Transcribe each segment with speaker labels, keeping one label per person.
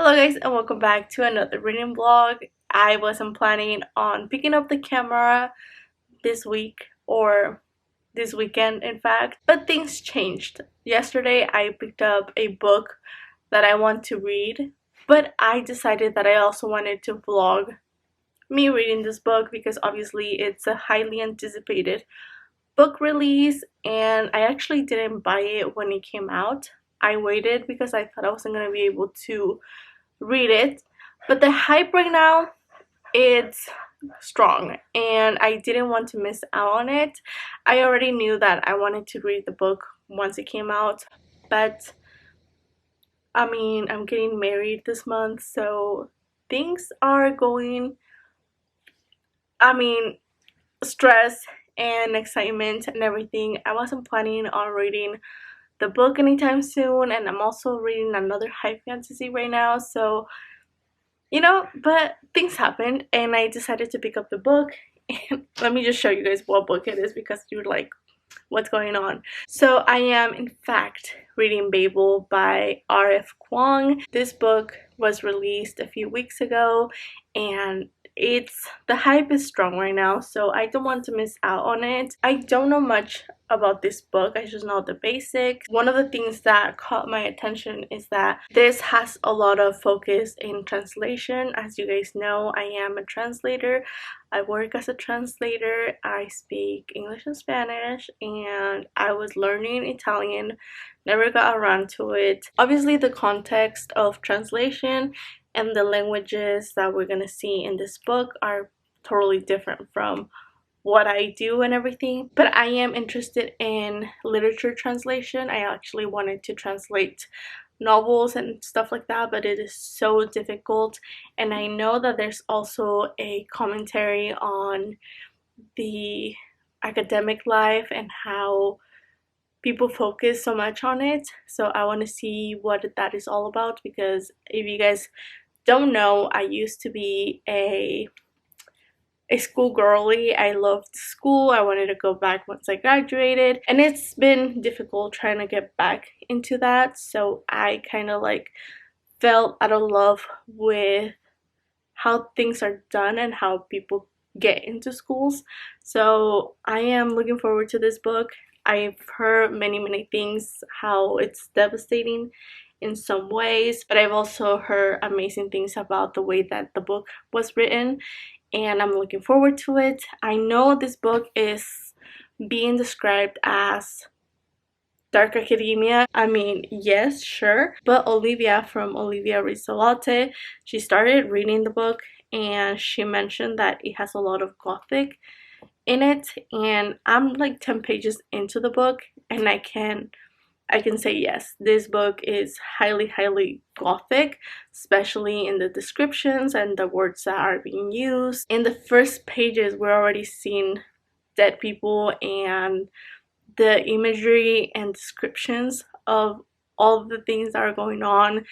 Speaker 1: Hello guys, and welcome back to another reading vlog. I wasn't planning on picking up the camera this week or this weekend in fact, but things changed. Yesterday I picked up a book that I want to read, but I decided that I also wanted to vlog me reading this book because obviously it's a highly anticipated book release and I actually didn't buy it when it came out. I waited because I thought I wasn't going to be able to read it, but the hype right now, it's strong and I didn't want to miss out on it. I already knew that I wanted to read the book once it came out, but I mean, I'm getting married this month, so things are going, stress and excitement and everything. I wasn't planning on reading the book anytime soon, and I'm also reading another high fantasy right now, so but things happened and I decided to pick up the book. And let me just show you guys what book it is because you're like, what's going on? So I am in fact reading Babel by R.F. Kuang. This book was released a few weeks ago and the hype is strong right now, so I don't want to miss out on it. I don't know much about this book, I just know the basics. One of the things that caught my attention is that this has a lot of focus in translation. As you guys know, I am a translator. I work as a translator. I speak English and Spanish, and I was learning Italian, never got around to it. Obviously the context of translation and the languages that we're gonna see in this book are totally different from what I do and everything, but I am interested in literature translation. I actually wanted to translate novels and stuff like that, but it is so difficult, and I know that there's also a commentary on the academic life and how people focus so much on it. So I want to see what that is all about, because if you guys don't know, I used to be a school girly. I loved school. I wanted to go back once I graduated, and it's been difficult trying to get back into that. So I kind of like fell out of love with how things are done and how people get into schools. So I am looking forward to this book. I've heard many things, how it's devastating in some ways, but I've also heard amazing things about the way that the book was written, and I'm looking forward to it. I know this book is being described as dark academia. I mean, yes, sure, but Olivia from Olivia Reads a Latte, she started reading the book and she mentioned that it has a lot of gothic in it, and I'm like 10 pages into the book and I can say yes, this book is highly gothic, especially in the descriptions and the words that are being used. In the first pages, we're already seeing dead people, and the imagery and descriptions of all of the things that are going on,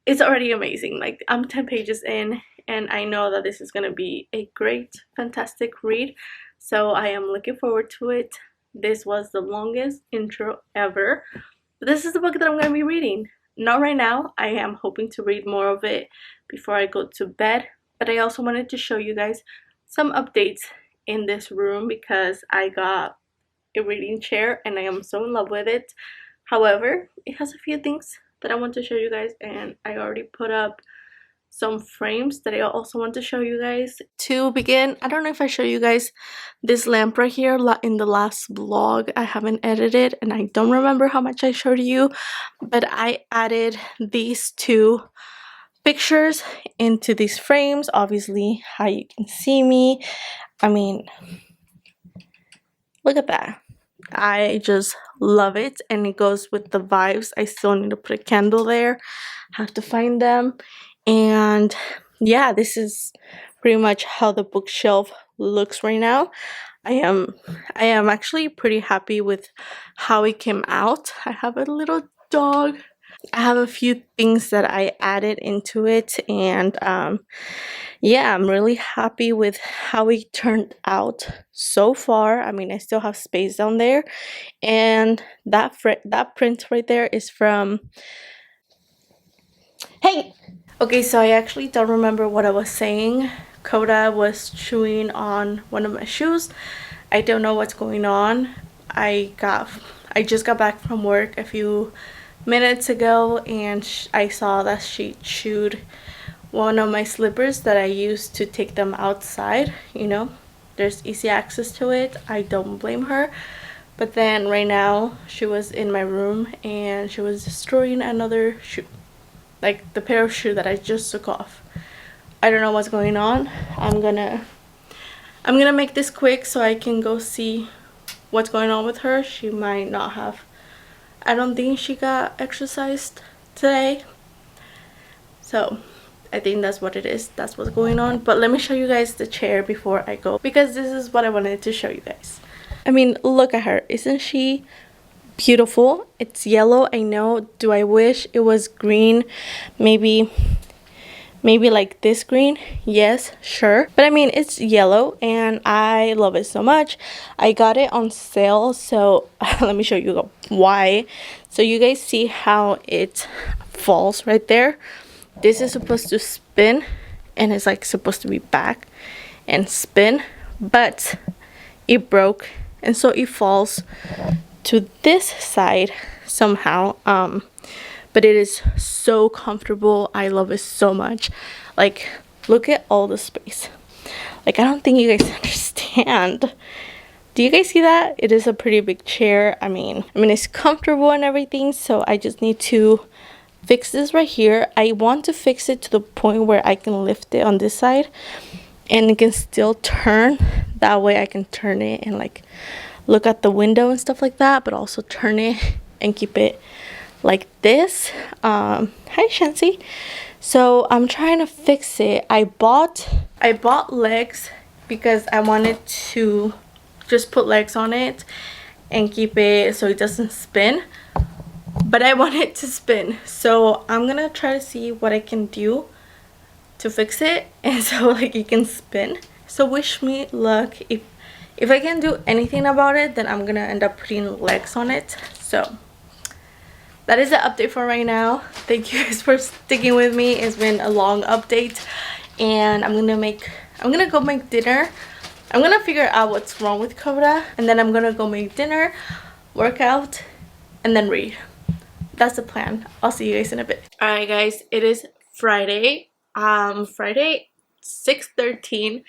Speaker 1: it's already amazing. Like, I'm 10 pages in and I know that this is going to be a great, fantastic read, so I am looking forward to it. This was the longest intro ever. But this is the book that I'm going to be reading. Not right now. I am hoping to read more of it before I go to bed. But I also wanted to show you guys some updates in this room because I got a reading chair and I am so in love with it. However, it has a few things that I want to show you guys, and I already put up some frames that I also want to show you guys. To begin, I don't know if I show you guys this lamp right here in the last vlog. I haven't edited and I don't remember how much I showed you, but I added these two pictures into these frames. Obviously, how you can see me. I mean, look at that. I just love it, and it goes with the vibes. I still need to put a candle there. Have to find them. And yeah, this is pretty much how the bookshelf looks right now. I am actually pretty happy with how it came out. I have a little dog. I have a few things that I added into it, and yeah, I'm really happy with how it turned out so far. I mean, I still have space down there, and that print right there is from Hey! Okay, so I actually don't remember what I was saying. Coda was chewing on one of my shoes. I don't know what's going on. I just got back from work a few minutes ago, and I saw that she chewed one of my slippers that I use to take them outside. You know, there's easy access to it. I don't blame her. But then right now she was in my room and she was destroying another shoe, like the pair of shoe that I just took off. I don't know what's going on. I'm gonna make this quick so I can go see what's going on with her. She might not have, I don't think she got exercised today, so I think that's what it is. That's what's going on. But let me show you guys the chair before I go, because this is what I wanted to show you guys. I mean, look at her. Isn't she beautiful? It's yellow, I know. Do I wish it was green? Maybe like this green. Yes, sure. But I mean, it's yellow and I love it so much. I got it on sale, so let me show you why. So you guys see how it falls right there? This is supposed to spin and it's like supposed to be back and spin, but it broke, and so it falls to this side somehow. But it is so comfortable. I love it so much. Like, look at all the space. Like, I don't think you guys understand. Do you guys see that? It is a pretty big chair. I mean it's comfortable and everything, so I just need to fix this right here. I want to fix it to the point where I can lift it on this side and it can still turn. That way I can turn it and like look at the window and stuff like that, but also turn it and keep it like this. Hi Shancy. So I'm trying to fix it. I bought legs because I wanted to just put legs on it and keep it so it doesn't spin, but I want it to spin. So I'm gonna try to see what I can do to fix it and so like it can spin. So wish me luck. If I can do anything about it, then I'm gonna end up putting legs on it. So that is the update for right now. Thank you guys for sticking with me. It's been a long update, and I'm gonna go make dinner. I'm gonna figure out what's wrong with Coda, and then I'm gonna go make dinner, work out, and then read. That's the plan. I'll see you guys in a bit. Alright guys, it is Friday. Friday 6:13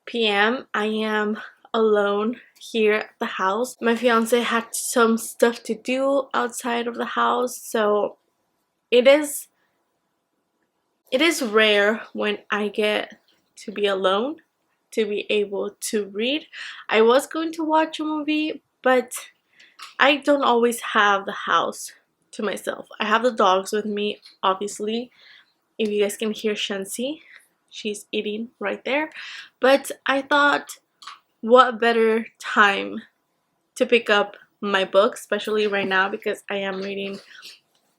Speaker 1: p.m. I am alone here at the house. My fiance had some stuff to do outside of the house, so it is rare when I get to be alone to be able to read. I was going to watch a movie, but I don't always have the house to myself. I have the dogs with me, obviously. If you guys can hear Shancy, she's eating right there. But I thought, what better time to pick up my book, especially right now because I am reading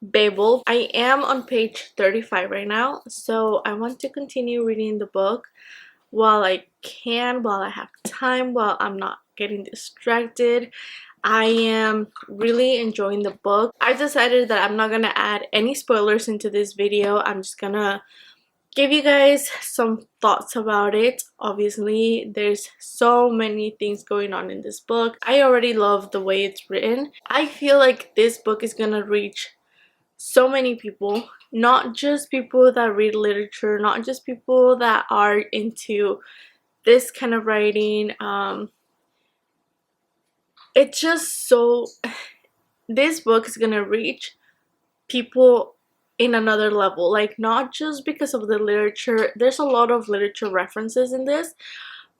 Speaker 1: Babel. I am on page 35 right now, so I want to continue reading the book while I can, while I have time, while I'm not getting distracted. I am really enjoying the book. I decided that I'm not gonna add any spoilers into this video. I'm just gonna give you guys some thoughts about it. Obviously, there's so many things going on in this book. I already love the way it's written. I feel like this book is gonna reach so many people, not just people that read literature, not just people that are into this kind of writing. It's just so, this book is gonna reach people in another level, like not just because of the literature. There's a lot of literature references in this,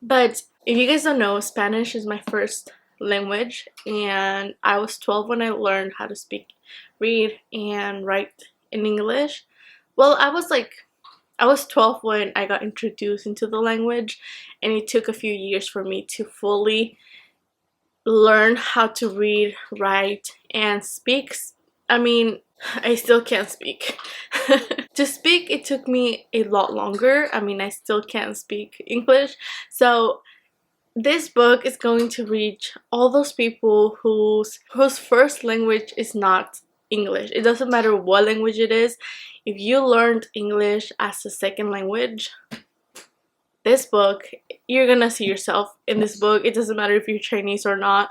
Speaker 1: but if you guys don't know, Spanish is my first language, and I was 12 when I learned how to speak, read, and write in English. Well, I was 12 when I got introduced into the language, and it took a few years for me to fully learn how to read, write, and speak. I mean, I still can't speak. To speak, it took me a lot longer. I mean, I still can't speak English. So this book is going to reach all those people whose first language is not English. It doesn't matter what language it is. if you learned English as a second language, this book, you're gonna see yourself in this book. It doesn't matter if you're Chinese or not.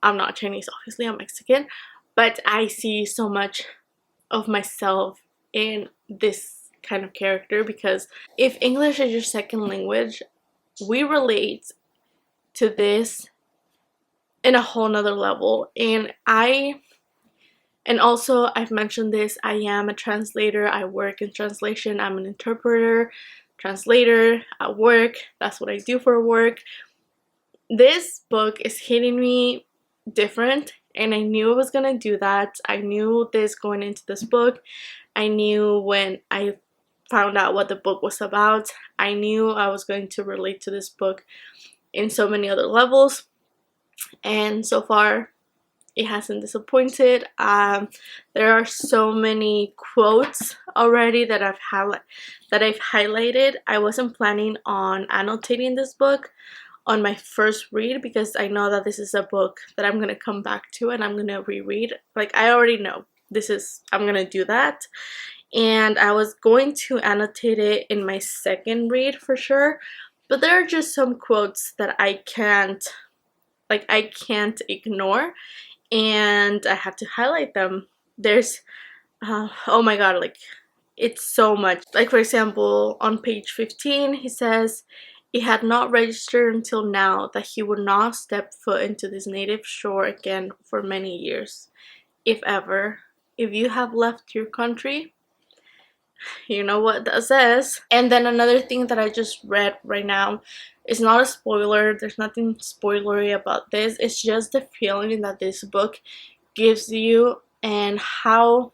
Speaker 1: I'm not Chinese, obviously, I'm Mexican, but I see so much of myself in this kind of character, because if English is your second language, we relate to this in a whole nother level. And also, I've mentioned this, I am a translator. I work in translation. I'm an interpreter, translator at work. That's what I do for work. This book is hitting me different, and I knew I was gonna do that. I knew this going into this book. I knew when I found out what the book was about. I knew I was going to relate to this book in so many other levels, and so far it hasn't disappointed. There are so many quotes already that I've highlighted. I wasn't planning on annotating this book on my first read, because I know that this is a book that I'm gonna come back to and I'm gonna reread. Like, I already know I'm gonna do that, and I was going to annotate it in my second read for sure, but there are just some quotes that I can't ignore, and I had to highlight them. There's oh my god, like, it's so much. Like, for example, on page 15 he says, "It had not registered until now that he would not step foot into this native shore again for many years, if ever. If you have left your country," you know what that says. And then another thing that I just read right now is not a spoiler. There's nothing spoilery about this. It's just the feeling that this book gives you, and how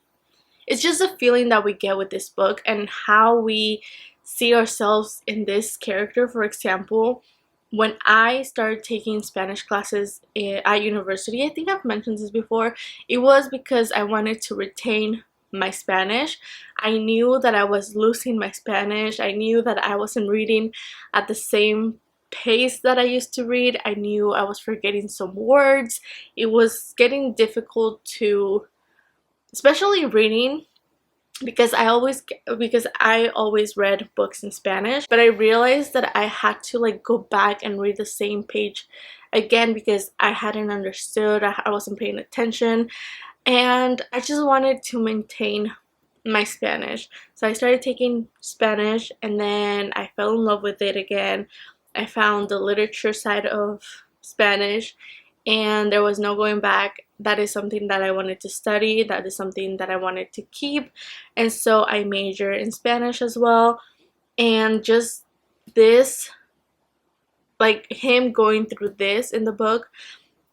Speaker 1: it's just a feeling that we get with this book and how we see ourselves in this character. For example, when I started taking Spanish classes at university, I think I've mentioned this before, it was because I wanted to retain my Spanish. I knew that I was losing my Spanish. I knew that I wasn't reading at the same pace that I used to read. I knew I was forgetting some words. It was getting difficult to, especially reading, because I always read books in Spanish, but I realized that I had to like go back and read the same page again because I hadn't understood. I wasn't paying attention, and I just wanted to maintain my Spanish. So I started taking Spanish, and then I fell in love with it again. I found the literature side of Spanish, and there was no going back. That is something that I wanted to study. That is something that I wanted to keep, and so I majored in Spanish as well. And just this, like him going through this in the book,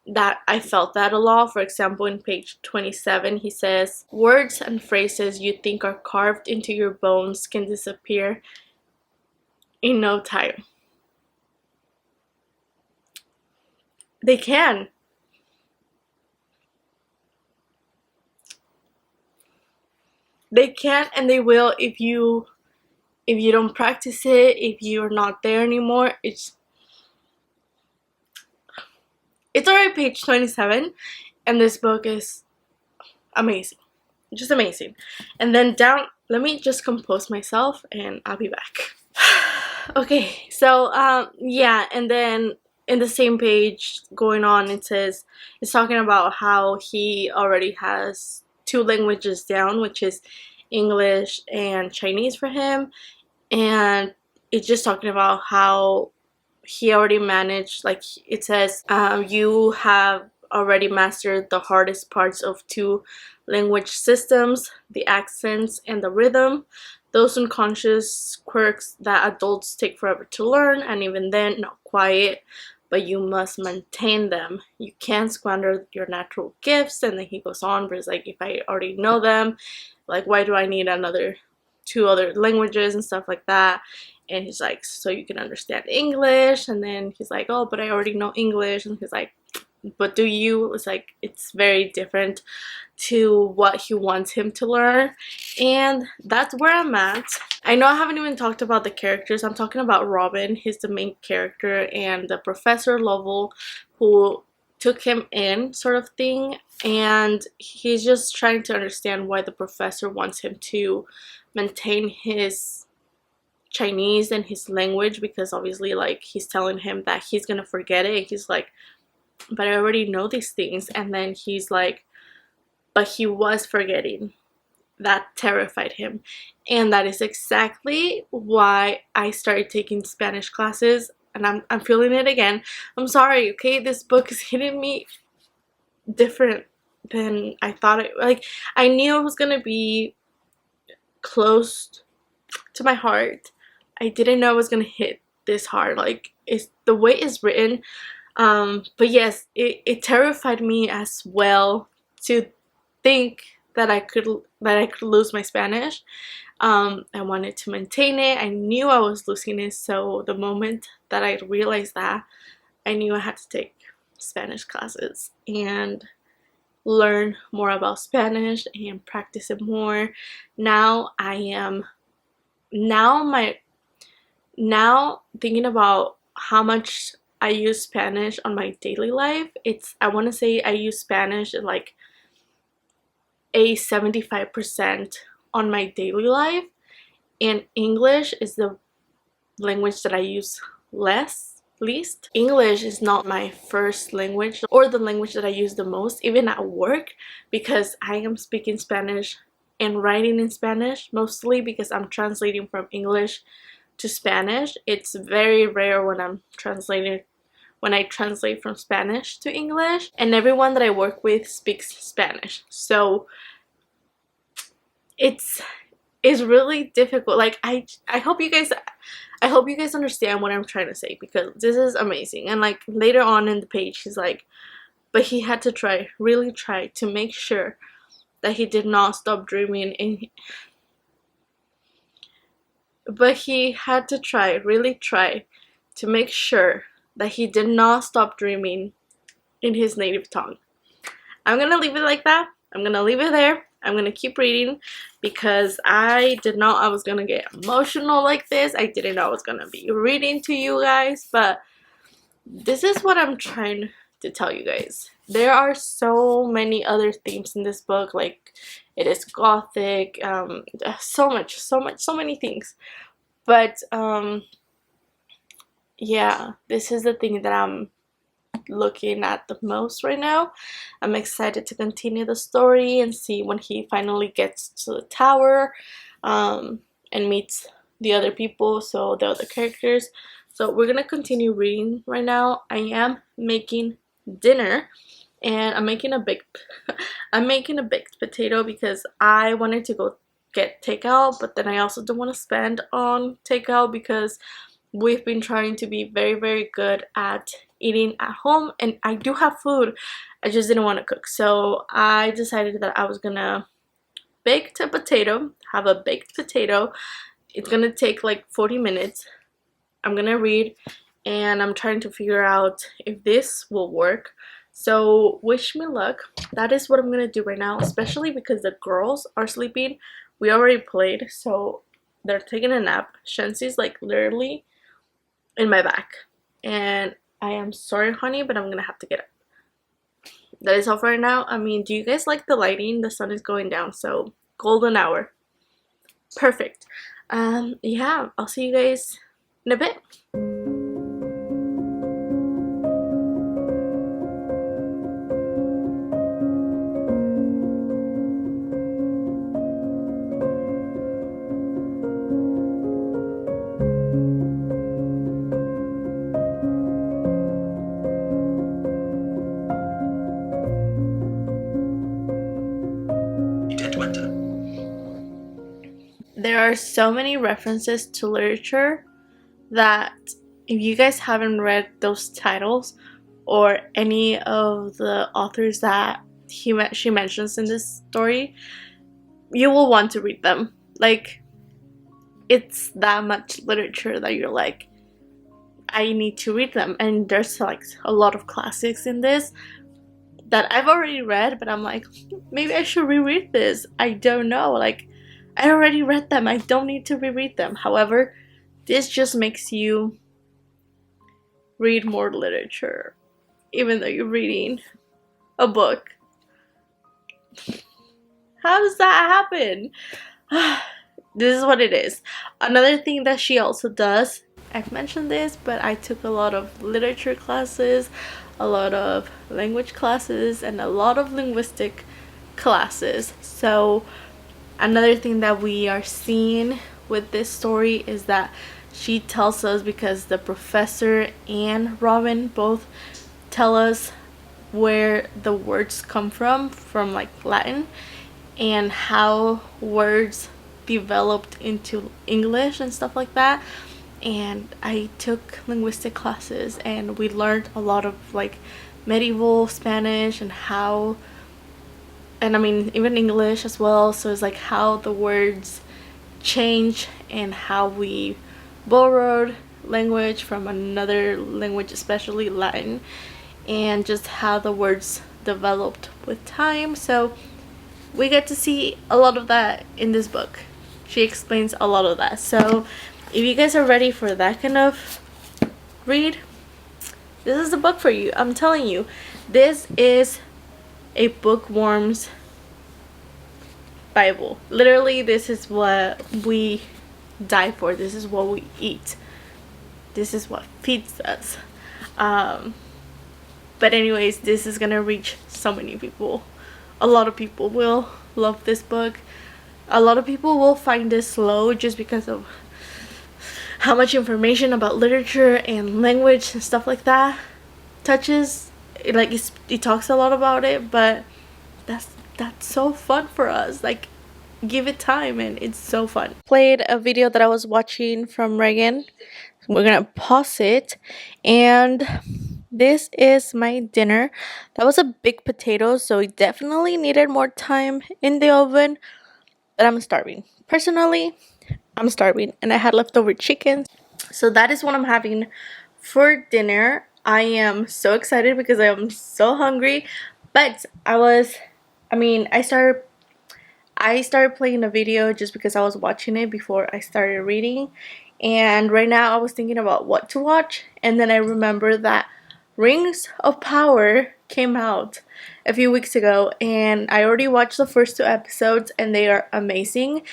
Speaker 1: that I felt that a lot. For example, in page 27 he says, "Words and phrases you think are carved into your bones can disappear in no time." They can. They can, and they will if you don't practice it, if you're not there anymore. It's already page 27, and this book is amazing. Just amazing. And then down, let me just compose myself and I'll be back. Okay, so yeah, and then in the same page going on, it says, it's talking about how he already has 2 languages down, which is English and Chinese for him. And it's just talking about how he already managed, like it says, you have already mastered the hardest parts of 2 language systems, the accents and the rhythm, those unconscious quirks that adults take forever to learn, and even then not quite, but you must maintain them. You can't squander your natural gifts. And then he goes on, but it's like, if I already know them, like, why do I need 2 other languages and stuff like that? And he's like, so you can understand English. And then he's like, oh, but I already know English. And he's like, but do you? It's like, it's very different to what he wants him to learn. And that's where I'm at. I know I haven't even talked about the characters. I'm talking about Robin. He's the main character, and the Professor Lovell, who took him in, sort of thing. And he's just trying to understand why the professor wants him to maintain his Chinese and his language, because obviously like he's telling him that he's gonna forget it. He's like, but I already know these things. And then he's like, but he was forgetting. That terrified him. And that is exactly why I started taking Spanish classes. And I'm feeling it again. I'm sorry, okay? This book is hitting me different than I thought it. Like, I knew it was gonna be close to my heart. I didn't know it was gonna hit this hard. Like, it's the way it's written. But yes, it terrified me as well to think that I could lose my Spanish. I wanted to maintain it. I knew I was losing it, so the moment that I realized that, I knew I had to take Spanish classes and learn more about Spanish and practice it more. Now thinking about how much I use Spanish on my daily life, I want to say I use Spanish like a 75% on my daily life, and English is the language that I use least. English is not my first language or the language that I use the most, even at work, because I am speaking Spanish and writing in Spanish, mostly because I'm translating from English to Spanish. It's very rare when I translate from Spanish to English, and everyone that I work with speaks Spanish, so it's really difficult. Like, I hope you guys understand what I'm trying to say, because this is amazing. And like later on in the page, he's like, but he had to really try to make sure that he did not stop dreaming, but he had to really try to make sure that he did not stop dreaming in his native tongue. I'm gonna leave it like that. I'm gonna leave it there. I'm gonna keep reading, because I did not I was gonna get emotional like this. I didn't know I was gonna be reading to you guys, but this is what I'm trying to tell you guys. There are so many other themes in this book, like it is gothic, so many things. But yeah, this is the thing that I'm looking at the most right now. I'm excited to continue the story and see when he finally gets to the tower and meets the other people, so the other characters. So we're gonna continue reading right now. I am making dinner, and I'm making a baked potato, because I wanted to go get takeout, but then I also don't want to spend on takeout, because we've been trying to be very, very good at eating at home, and I do have food. I just didn't want to cook, so I decided that I was gonna bake a potato, have a baked potato. It's gonna take like 40 minutes. I'm gonna read, and I'm trying to figure out if this will work. So wish me luck. That is what I'm gonna do right now, especially because the girls are sleeping. We already played, so they're taking a nap. Shensi's like literally in my back, and I am sorry, honey, but I'm gonna have to get up. That is all for right now. I mean, do you guys like the lighting? The sun is going down, so golden hour. Perfect. Yeah, I'll see you guys in a bit. There are so many references to literature that if you guys haven't read those titles or any of the authors that she mentions in this story, you will want to read them. Like, it's that much literature that you're like, I need to read them. And there's like a lot of classics in this that I've already read, but I'm like, maybe I should reread this. I don't know, like, I already read them. I don't need to reread them. However, this just makes you read more literature, even though you're reading a book. How does that happen? this is what it is. Another thing that she also does, I've mentioned this, but I took a lot of literature classes, a lot of language classes, and a lot of linguistic classes. So another thing that we are seeing with this story is that she tells us, because the professor and Robin both tell us where the words come from like Latin, and how words developed into English and stuff like that. And I took linguistic classes and we learned a lot of like medieval Spanish and how, and I mean even English as well. So it's like how the words change and how we borrowed language from another language, especially Latin, and just how the words developed with time. So we get to see a lot of that in this book. She explains a lot of that. So if you guys are ready for that kind of read, this is the book for you. I'm telling you, this is a bookworm's Bible. Literally, this is what we die for. This is what we eat. This is what feeds us. But anyways, this is gonna reach so many people. A lot of people will love this book. A lot of people will find this slow just because of how much information about literature and language and stuff like that touches. Like it talks a lot about it, but that's so fun for us. Like, give it time and it's so fun. Played a video that I was watching from Reagan. We're gonna pause it, and this is my dinner. That was a big potato, so it definitely needed more time in the oven, but I'm starving. Personally, I'm starving, and I had leftover chicken, so that is what I'm having for dinner. I am so excited because I am so hungry, but I started playing a video just because I was watching it before I started reading, and right now I was thinking about what to watch, and then I remember that Rings of Power came out a few weeks ago, and I already watched the first 2 episodes and they are amazing.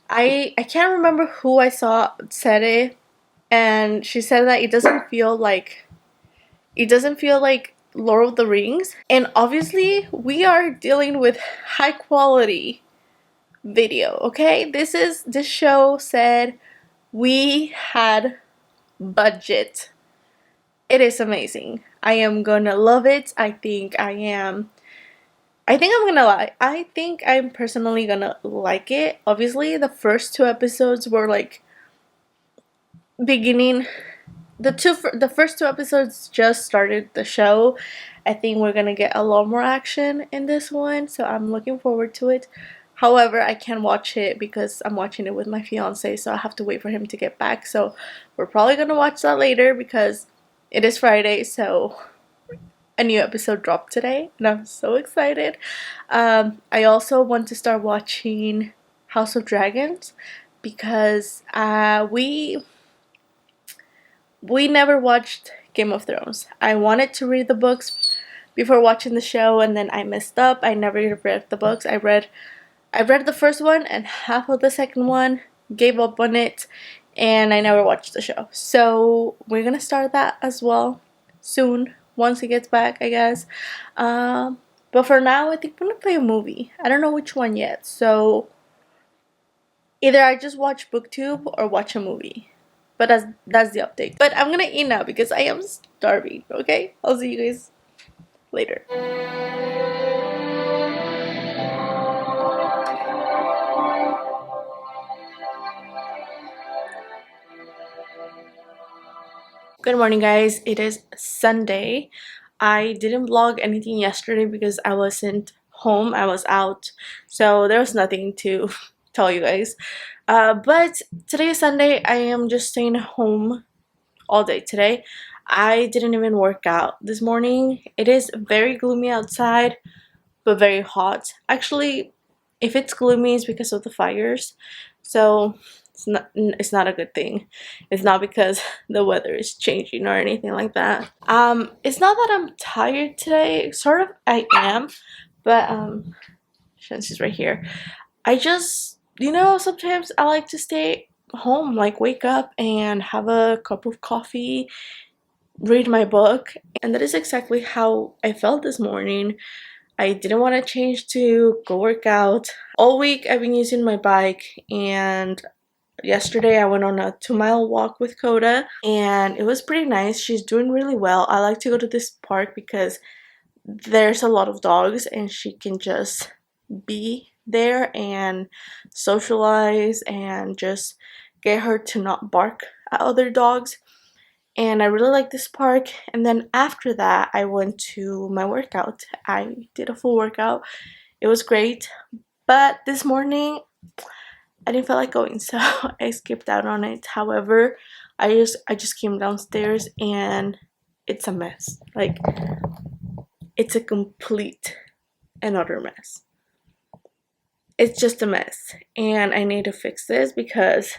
Speaker 1: I can't remember who I saw said it, and she said that it doesn't feel like Lord of the Rings, and obviously we are dealing with high quality video, okay? This show said we had budget. It is amazing. I am gonna love it. I think I'm gonna like. I think I'm personally gonna like it. Obviously, the first 2 episodes were like beginning. The first 2 episodes just started the show. I think we're gonna get a lot more action in this one, so I'm looking forward to it. However, I can't watch it because I'm watching it with my fiance, so I have to wait for him to get back. So we're probably gonna watch that later because it is Friday, so a new episode dropped today, and I'm so excited. I also want to start watching House of Dragons because we never watched Game of Thrones. I wanted to read the books before watching the show, and then I messed up. I never read the books. I read the first one and half of the second one, gave up on it, and I never watched the show. So we're gonna start that as well soon once he gets back, I guess. But for now, I think I'm gonna play a movie. I don't know which one yet. So either I just watch BookTube or watch a movie. But that's the update. But I'm gonna eat now because I am starving. Okay, I'll see you guys later. Good morning, guys. It is Sunday. I didn't vlog anything yesterday because I wasn't home. I was out, so there was nothing to tell you guys. But today is Sunday. I am just staying home all day today. I didn't even work out this morning. It is very gloomy outside, but very hot. Actually, if it's gloomy, it's because of the fires. So it's not a good thing. It's not because the weather is changing or anything like that. It's not that I'm tired today. Sort of I am, but since she's right here, I just you know, sometimes I like to stay home, like wake up and have a cup of coffee, read my book, and that is exactly how I felt this morning. I didn't want to change to go work out. All week I've been using my bike, and yesterday I went on a 2 mile walk with Coda and it was pretty nice. She's doing really well. I like to go to this park because there's a lot of dogs and she can just be there and socialize and just get her to not bark at other dogs. And I really like this park. And then after that, I went to my workout. I did a full workout. It was great. But this morning, I didn't feel like going, so I skipped out on it. However, I just came downstairs and it's a mess. Like, it's a complete and utter mess. It's just a mess. And I need to fix this because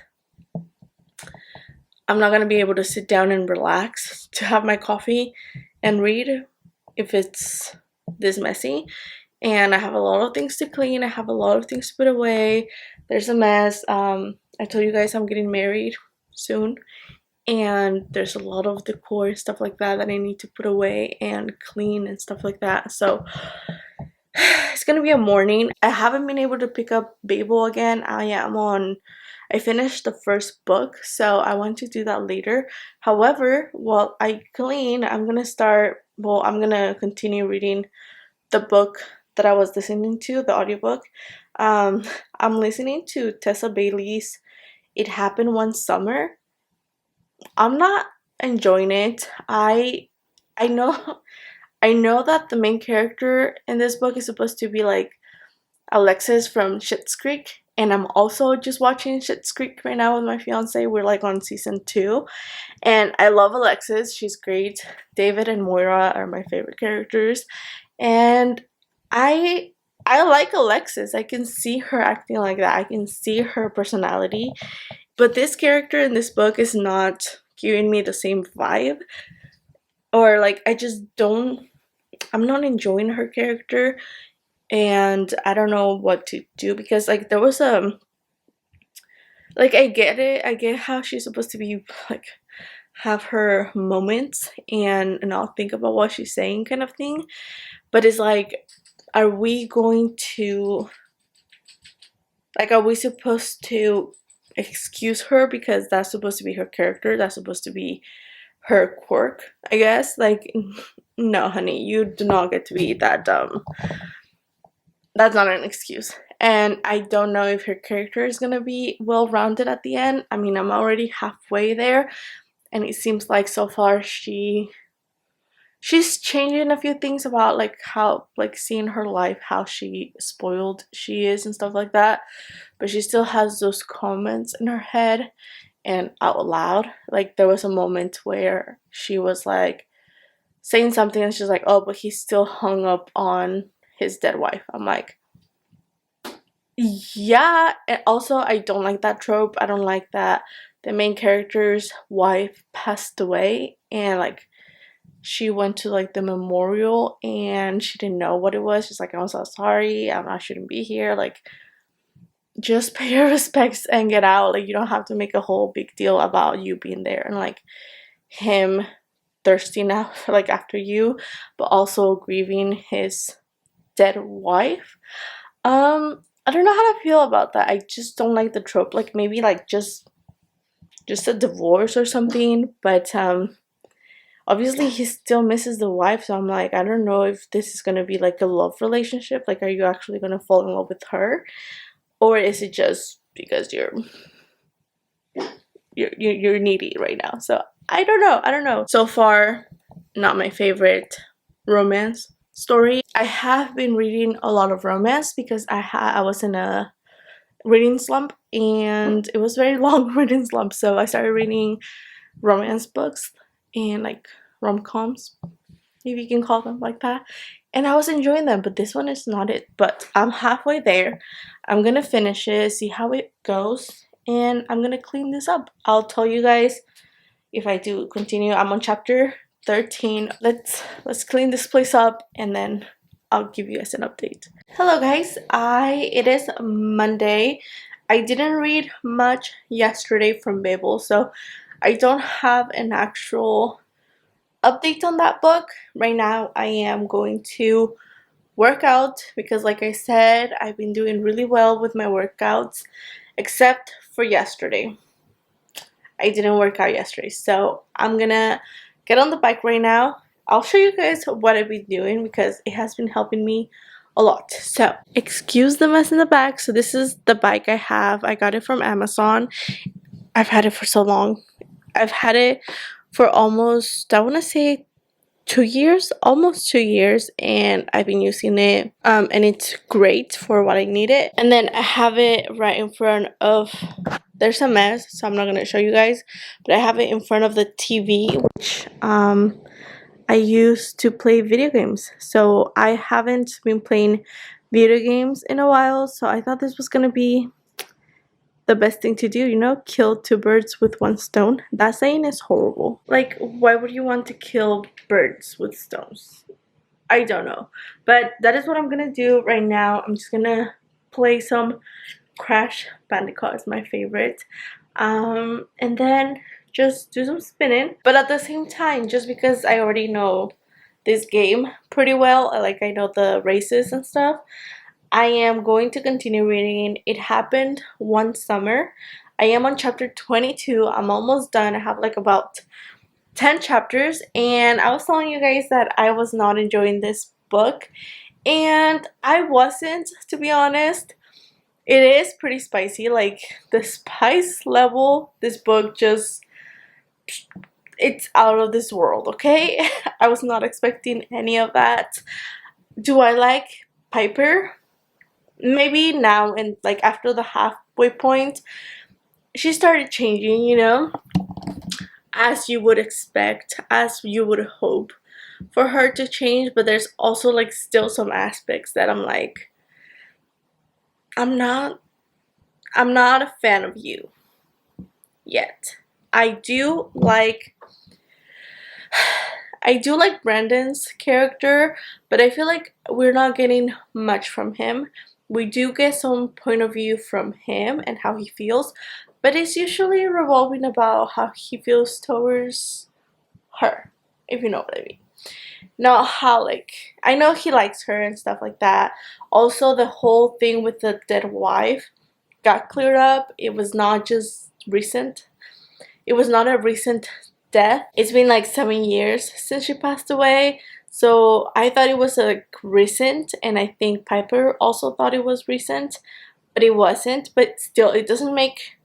Speaker 1: I'm not gonna be able to sit down and relax to have my coffee and read if it's this messy. And I have a lot of things to clean. I have a lot of things to put away. There's a mess. I told you guys I'm getting married soon, and there's a lot of decor and stuff like that that I need to put away and clean and stuff like that. So it's gonna be a morning. I haven't been able to pick up Babel again. I finished the first book, so I want to do that later. However, while I clean, I'm gonna continue reading the book that I was listening to, the audiobook. I'm listening to Tessa Bailey's It Happened One Summer. I'm not enjoying it. I know I know that the main character in this book is supposed to be like Alexis from Schitt's Creek, and I'm also just watching Schitt's Creek right now with my fiance. We're like on season 2, and I love Alexis. She's great. David and Moira are my favorite characters, and I I like Alexis. I can see her acting like that. I can see her personality. But this character in this book is not giving me the same vibe. Or like I'm not enjoying her character, and I don't know what to do because like there was like I get it. I get how she's supposed to be like have her moments and not think about what she's saying kind of thing. But it's like, are we going to are we supposed to excuse her because that's supposed to be her character? That's supposed to be her quirk, I guess. Like, no, honey, you do not get to be that dumb. That's not an excuse. And I don't know if her character is gonna be well rounded at the end. I mean, I'm already halfway there, and it seems like so far she's changing a few things about like how like seeing her life, how spoiled she is and stuff like that. But she still has those comments in her head and out loud. Like there was a moment where she was like saying something and she's like, oh, but he's still hung up on his dead wife. I'm like, yeah. And also I don't like that trope. I don't like that the main character's wife passed away and like she went to like the memorial and she didn't know what it was. She's like, I'm so sorry, I shouldn't be here. Like, just pay your respects and get out. Like, you don't have to make a whole big deal about you being there and like him thirsting out like after you, but also grieving his dead wife. I don't know how to feel about that. I just don't like the trope. Like maybe like just a divorce or something, but obviously he still misses the wife, so I'm like, I don't know if this is gonna be like a love relationship. Like, are you actually gonna fall in love with her, or is it just because you're needy right now? So I don't know. So far, not my favorite romance story. I have been reading a lot of romance because I was in a reading slump, and it was very long reading slump, so I started reading romance books and like rom-coms, if you can call them like that, and I was enjoying them. But this one is not it, but I'm halfway there. I'm gonna finish it, see how it goes, and I'm gonna clean this up. I'll tell you guys if I do continue. I'm on chapter 13. Let's clean this place up and then I'll give you guys an update. Hello guys, it is Monday. I didn't read much yesterday from Babel, so I don't have an actual update on that book. Right now I am going to work out because, like I said, I've been doing really well with my workouts except for yesterday. I didn't work out yesterday, so I'm gonna get on the bike right now. I'll show you guys what I've been doing because it has been helping me a lot. So excuse the mess in the back. So this is the bike I have. I got it from Amazon. I've had it for so long. I've had it for almost, I want to say, 2 years, almost 2 years, and I've been using it, and it's great for what I need it. And then I have it right in front of, there's a mess, so I'm not gonna show you guys, but I have it in front of the TV, which I use to play video games. So I haven't been playing video games in a while, so I thought this was gonna be the best thing to do, you know, kill two birds with one stone. That saying is horrible. Like, why would you want to kill birds with stones? I don't know. But that is what I'm gonna do right now. I'm just gonna play some Crash Bandicoot, is my favorite. And then just do some spinning. But at the same time, just because I already know this game pretty well, like I know the races and stuff, I am going to continue reading. It happened one summer. I am on chapter 22. I'm almost done. I have like about 10 chapters, and I was telling you guys that I was not enjoying this book, and I wasn't, to be honest. It is pretty spicy. Like, the spice level, this book just, it's out of this world, okay? I was not expecting any of that. Do I like Piper? Maybe now, and like after the halfway point, she started changing, you know, as you would expect, as you would hope for her to change. But there's also like still some aspects that I'm like, I'm not a fan of you yet. I do like Brandon's character, but I feel like we're not getting much from him. We do get some point of view from him and how he feels, but it's usually revolving about how he feels towards her, if you know what I mean. Not how, like, I know he likes her and stuff like that. Also, the whole thing with the dead wife got cleared up. It was not just recent. It was not a recent death. It's been like 7 years since she passed away. So I thought it was like recent, and I think Piper also thought it was recent, but it wasn't. But still, it doesn't make,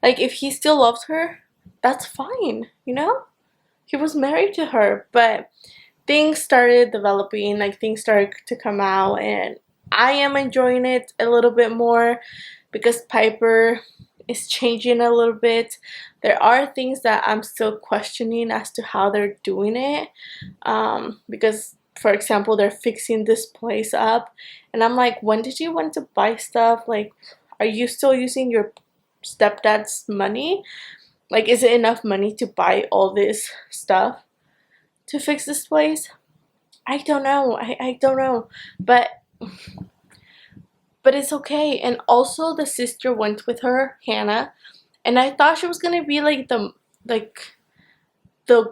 Speaker 1: like, if he still loves her, that's fine, you know? He was married to her, but things started developing, like things started to come out, and I am enjoying it a little bit more because Piper is changing a little bit. There are things that I'm still questioning as to how they're doing it, because, for example, they're fixing this place up, and I'm like, when did you want to buy stuff? Like, are you still using your stepdad's money? Like, is it enough money to buy all this stuff to fix this place? I don't know. I don't know, but it's okay. And also, the sister went with her, Hannah, and I thought she was gonna be like the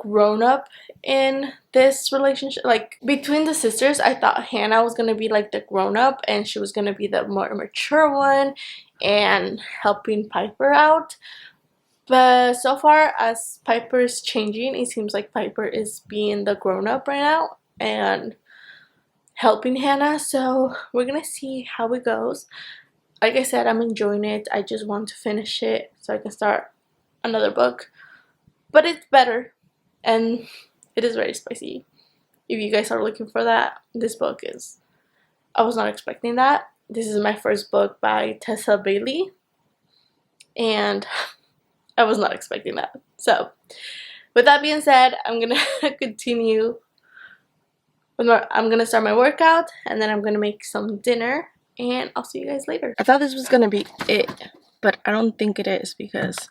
Speaker 1: grown up in this relationship. Like, between the sisters, I thought Hannah was gonna be like the grown up, and she was gonna be the more mature one and helping Piper out. But so far, as Piper's changing, it seems like Piper is being the grown up right now and helping Hannah. So we're gonna see how it goes. Like I said, I'm enjoying it. I just want to finish it so I can start another book. But it's better, and it is very spicy. If you guys are looking for that, this book is, I was not expecting that. This is my first book by Tessa Bailey, and I was not expecting that. So with that being said, I'm gonna continue with I'm gonna start my workout, and then I'm gonna make some dinner, and I'll see you guys later. I thought this was gonna be it, but I don't think it is because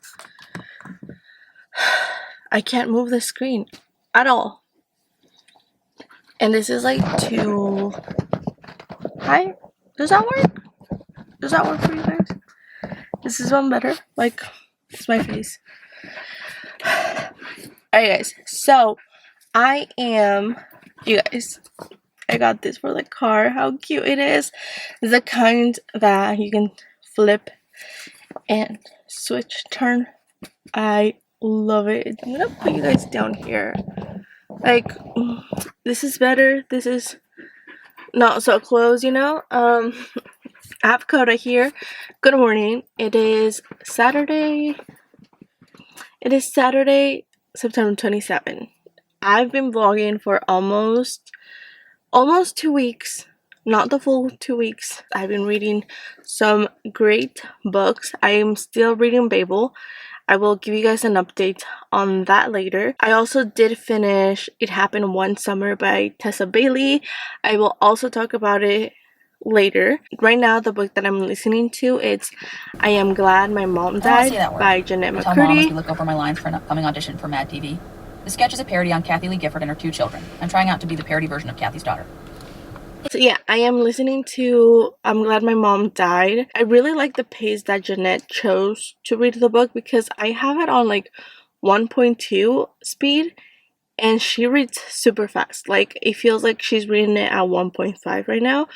Speaker 1: I can't move the screen at all. And this is like too high. Does that work? Does that work for you guys? This is one better. Like, it's my face. Alright guys, so you guys, I got this for the car. How cute it is. It's the kind that you can flip and switch turn. I love it. I'm gonna put you guys down here. Like, this is better. This is not so close, you know. I have Coda here. Good morning. It is Saturday, September 27th. I've been vlogging for almost 2 weeks. Not the full 2 weeks. I've been reading some great books. I am still reading Babel. I will give you guys an update on that later. I also did finish It Happened One Summer by Tessa Bailey. I will also talk about it later. Right now, the book that I'm listening to, it's I Am Glad My Mom Died by Jeanette McCurdy.
Speaker 2: Tell Mom as we look over my lines for an upcoming audition for Mad TV. The sketch is a parody on Kathy Lee Gifford and her 2 children. I'm trying out to be the parody version of Kathy's daughter.
Speaker 1: So yeah, I am listening to I'm Glad My Mom Died. I really like the pace that Jeanette chose to read the book because I have it on like 1.2 speed and she reads super fast. Like, it feels like she's reading it at 1.5 right now,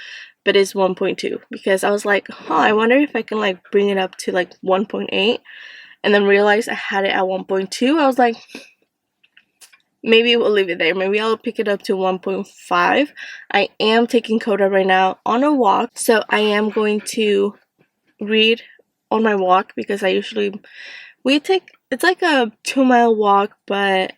Speaker 1: but it's 1.2 because I was like, I wonder if I can like bring it up to like 1.8, and then realized I had it at 1.2. I was like, maybe we'll leave it there. Maybe I'll pick it up to 1.5. I am taking Coda right now on a walk, so I am going to read on my walk because it's like a 2-mile walk, but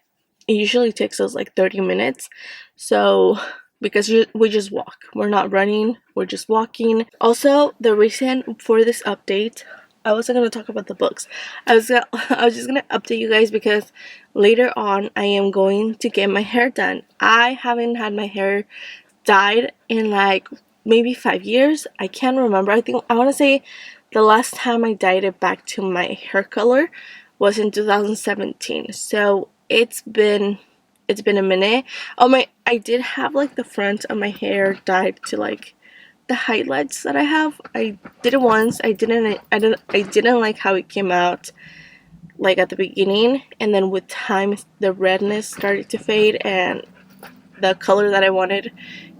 Speaker 1: it usually takes us like 30 minutes. So because we just walk, we're not running, we're just walking. Also, the reason for this update, I wasn't going to talk about the books. I was just going to update you guys because later on I am going to get my hair done. I haven't had my hair dyed in like maybe 5 years. I can't remember. I want to say the last time I dyed it back to my hair color was in 2017. So it's been a minute. I did have like the front of my hair dyed to like the highlights that I have. I did it once. I didn't like how it came out like at the beginning, and then with time the redness started to fade and the color that I wanted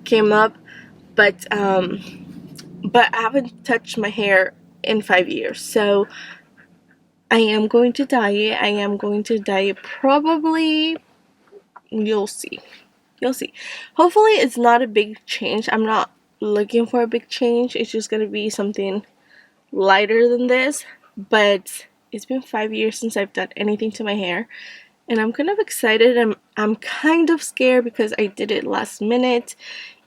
Speaker 1: came up. But I haven't touched my hair in 5 years, so I am going to dye it. I am going to dye it probably. You'll see. Hopefully it's not a big change. I'm not looking for a big change. It's just gonna be something lighter than this, but it's been 5 years since I've done anything to my hair, and I'm kind of excited. I'm kind of scared because I did it last minute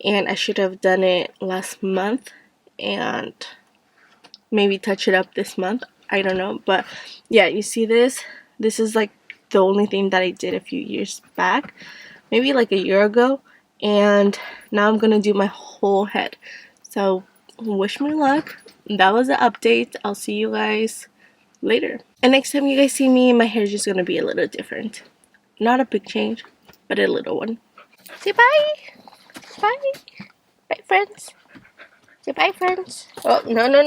Speaker 1: and I should have done it last month and maybe touch it up this month. I don't know, but yeah, you see this is like the only thing that I did a few years back, maybe like a year ago, and now I'm gonna do my whole head. So wish me luck. That was the update. I'll see you guys later. And next time you guys see me, my hair is just gonna be a little different. Not a big change, but a little one. Say bye. Bye. Bye, friends. Say bye, friends. Oh, no.